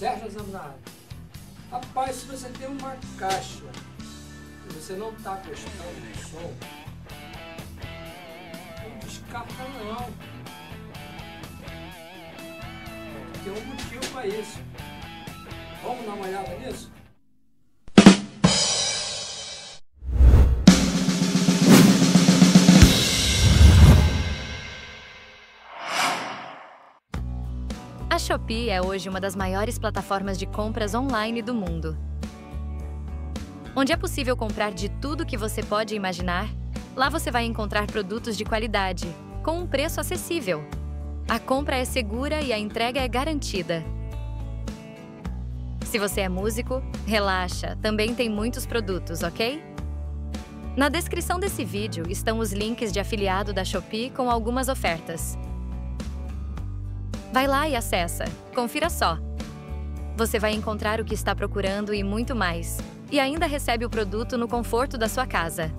Sérgio Zambrano. Rapaz, se você tem uma caixa e você não está gostando do som, não descarta não. Tem um motivo para isso. Vamos dar uma olhada nisso? A Shopee é hoje uma das maiores plataformas de compras online do mundo. Onde é possível comprar de tudo que você pode imaginar, lá você vai encontrar produtos de qualidade, com um preço acessível. A compra é segura e a entrega é garantida. Se você é músico, relaxa, também tem muitos produtos, ok? Na descrição desse vídeo estão os links de afiliado da Shopee com algumas ofertas. Vai lá e acessa. Confira só. Você vai encontrar o que está procurando e muito mais. E ainda recebe o produto no conforto da sua casa.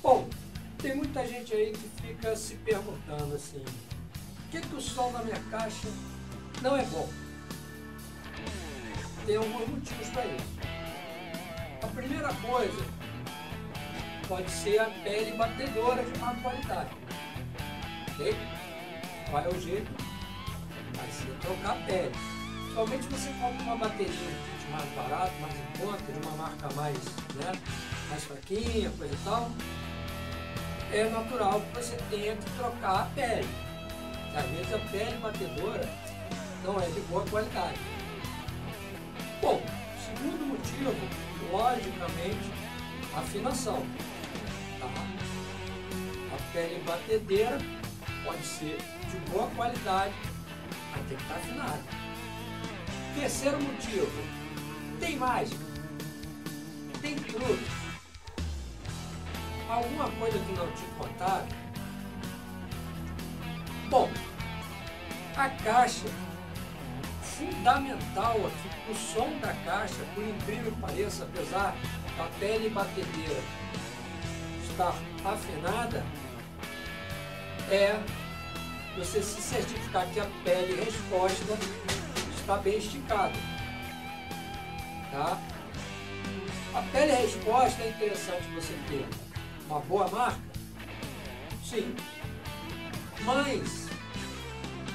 Bom, tem muita gente aí que fica se perguntando assim, por que o som da minha caixa não é bom? Tem alguns motivos para isso. A primeira coisa pode ser a pele batedora de má qualidade. Ok? Qual é o jeito? Vai ser trocar a pele. Principalmente se você compra uma bateria de kit mais barato, mais em conta, de uma marca mais, mais fraquinha, coisa e tal, é natural que você tenha que trocar a pele. Às vezes a pele batedora não é de boa qualidade. Bom, segundo motivo, logicamente, afinação. Tá? A pele batedeira pode ser de boa qualidade, mas tem que estar afinada. Terceiro motivo, tem mágica, tem truque. Alguma coisa que não te contaram? Bom, a caixa, fundamental aqui, o som da caixa, por incrível que pareça, apesar da pele batedeira estar afinada, é você se certificar que a pele resposta está bem esticada. Tá? A pele resposta é interessante você ter uma boa marca, sim, mas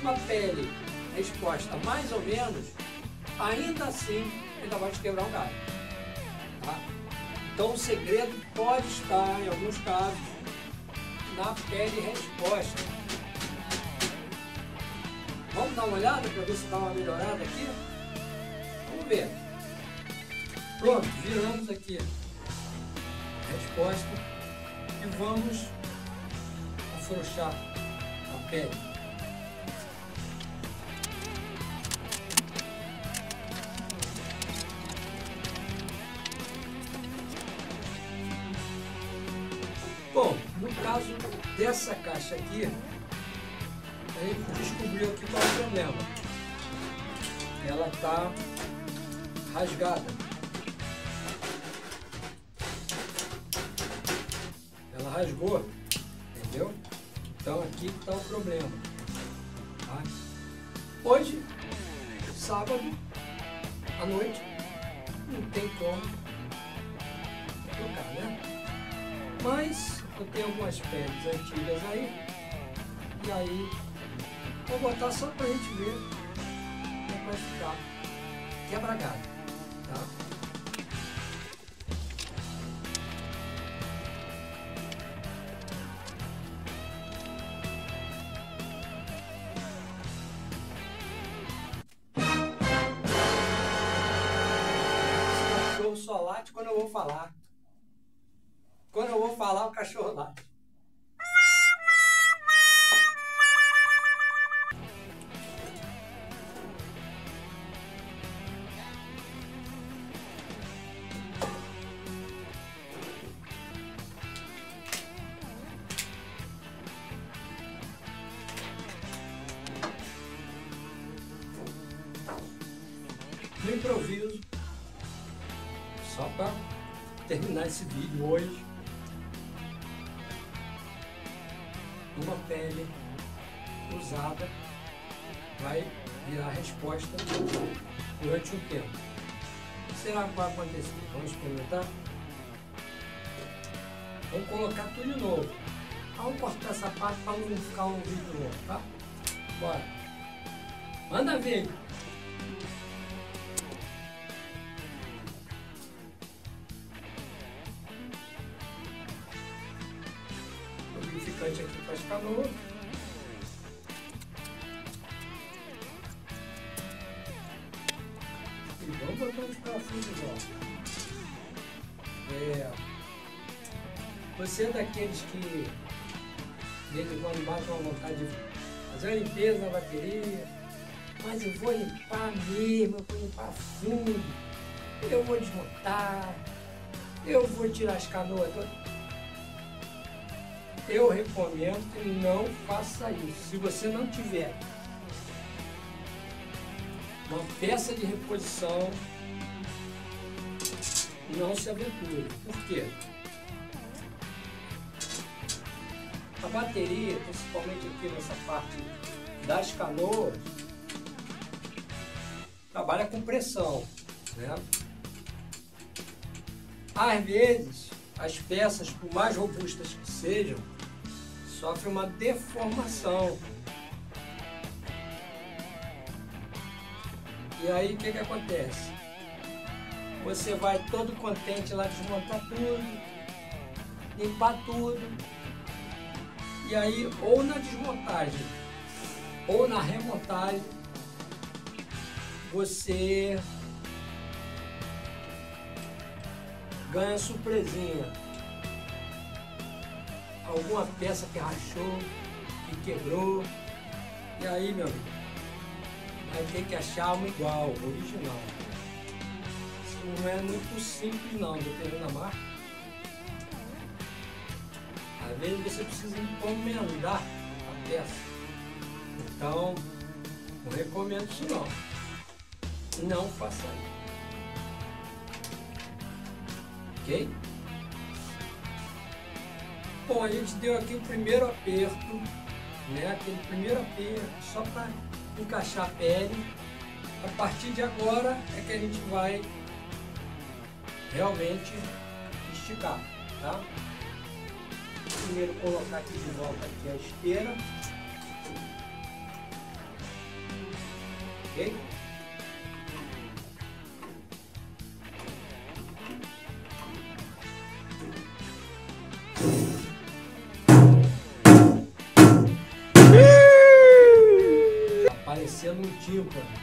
uma pele resposta mais ou menos, ainda assim ainda vai te quebrar um galho. Tá? Então o segredo pode estar, em alguns casos, na pele resposta. Vamos dar uma olhada para ver se dá uma melhorada aqui? Vamos ver. Pronto, viramos aqui a resposta e vamos afrouxar a pele. Bom, no caso dessa caixa aqui, a gente descobriu aqui qual é o problema. Ela está rasgada. Ela rasgou, entendeu? Então aqui está o problema. Tá? Hoje, sábado, à noite, não tem como trocar, né? Mas eu tenho algumas peles antigas aí, e aí vou botar só pra gente ver como é que vai ficar. Quebra galho, tá? Esse cachorro só late quando eu vou falar. Quando eu vou falar, o cachorro late. No improviso, só para terminar esse vídeo hoje, uma pele usada vai virar resposta durante um tempo. O que será que vai acontecer? Vamos experimentar? Vamos colocar tudo de novo. Vamos cortar essa parte para não ficar um vídeo novo, tá? Bora. Manda ver. O lubrificante aqui para as canoas. E vamos botar os parafusos, ó. Você é daqueles que de vez em quando bate uma vontade de fazer a limpeza na bateria, mas eu vou limpar mesmo, eu vou limpar fundo, eu vou desmontar, eu vou tirar as canoas todas. Eu recomendo que não faça isso. Se você não tiver uma peça de reposição, não se aventure. Por quê? A bateria, principalmente aqui nessa parte das canoas, trabalha com pressão, né? Às vezes, as peças, por mais robustas que sejam, sofrem uma deformação. E aí, o que acontece? Você vai todo contente lá desmontar tudo, limpar tudo. E aí, ou na desmontagem, ou na remontagem, você ganha surpresinha. Alguma peça que rachou, que quebrou. E aí, meu amigo, vai ter que achar uma igual, original. Isso não é muito simples não, dependendo da marca. Às vezes você precisa encomendar a peça. Então, não recomendo isso não. Não faça isso. Ok? Bom, a gente deu aqui o primeiro aperto, né? Aquele primeiro aperto, só para encaixar a pele. A partir de agora é que a gente vai realmente esticar, tá? Primeiro colocar aqui de volta aqui a esteira. Ok? Aparecendo um tímpano.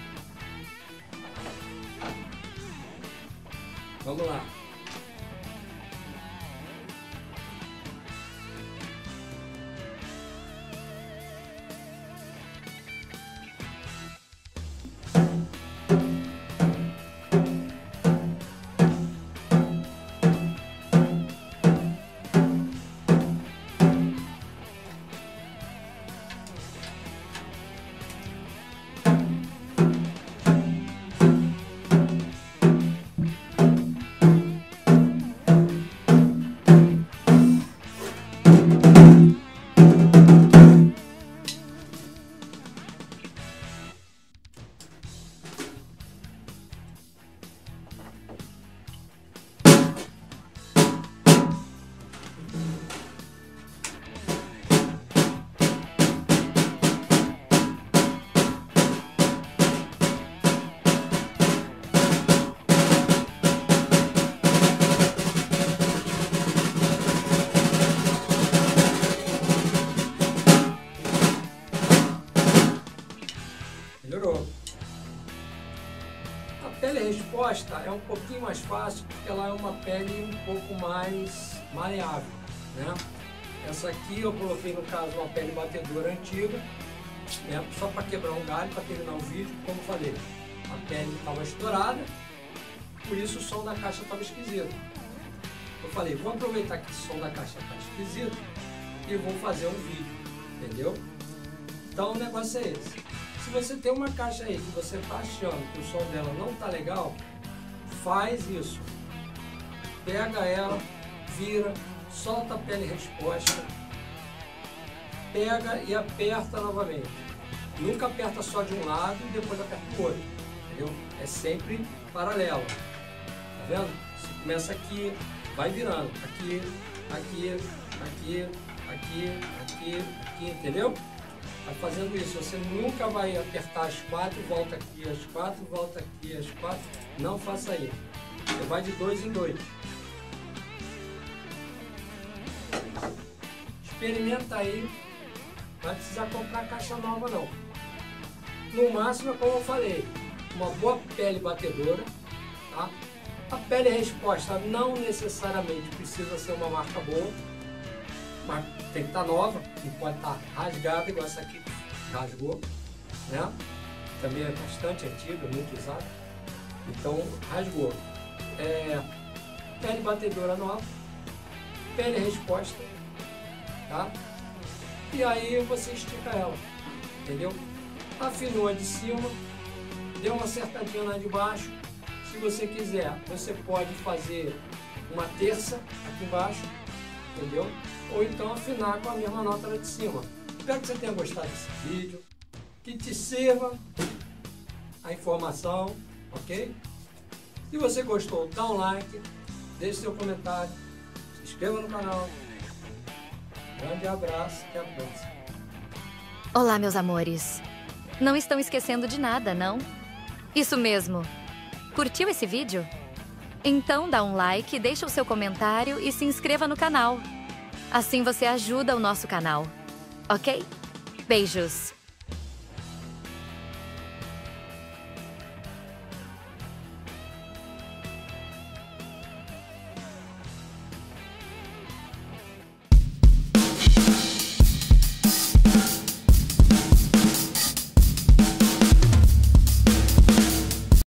Vamos lá. Melhorou. A pele resposta é um pouquinho mais fácil porque ela é uma pele um pouco mais maleável, né? Essa aqui eu coloquei no caso uma pele batedora antiga, né? Só para quebrar um galho, para terminar o vídeo, como falei. A pele estava estourada, por isso o som da caixa estava esquisito. Eu falei, vou aproveitar que o som da caixa está esquisito e vou fazer um vídeo, entendeu? Então o negócio é esse. Se você tem uma caixa aí que você está achando que o som dela não está legal, faz isso. Pega ela, vira, solta a pele resposta, pega e aperta novamente. Nunca aperta só de um lado e depois aperta o outro, entendeu? É sempre paralelo, tá vendo? Você começa aqui, vai virando, aqui, aqui, aqui, aqui, aqui, aqui, entendeu? Vai fazendo isso, você nunca vai apertar as 4, volta aqui, as 4, volta aqui, as 4, não faça isso. Você vai de 2 em 2. Experimenta aí, não vai precisar comprar caixa nova não. No máximo, como eu falei, uma boa pele batedora, tá? A pele resposta não necessariamente precisa ser uma marca boa, mas tem que estar nova, não pode estar rasgada, igual essa aqui rasgou, né? Também é bastante antiga, muito usada, então rasgou. Pele batedora nova, pele resposta, tá? E aí você estica ela, entendeu? Afinou a de cima, deu uma acertadinha na de baixo. Se você quiser, você pode fazer uma terça aqui embaixo, entendeu? Ou então afinar com a mesma nota lá de cima. Espero que você tenha gostado desse vídeo, que te sirva a informação, ok? Se você gostou, dá um like, deixe seu comentário, se inscreva no canal. Grande abraço, até a próxima. Olá, meus amores. Não estão esquecendo de nada, não? Isso mesmo. Curtiu esse vídeo? Então dá um like, deixa o seu comentário e se inscreva no canal. Assim você ajuda o nosso canal, ok? Beijos!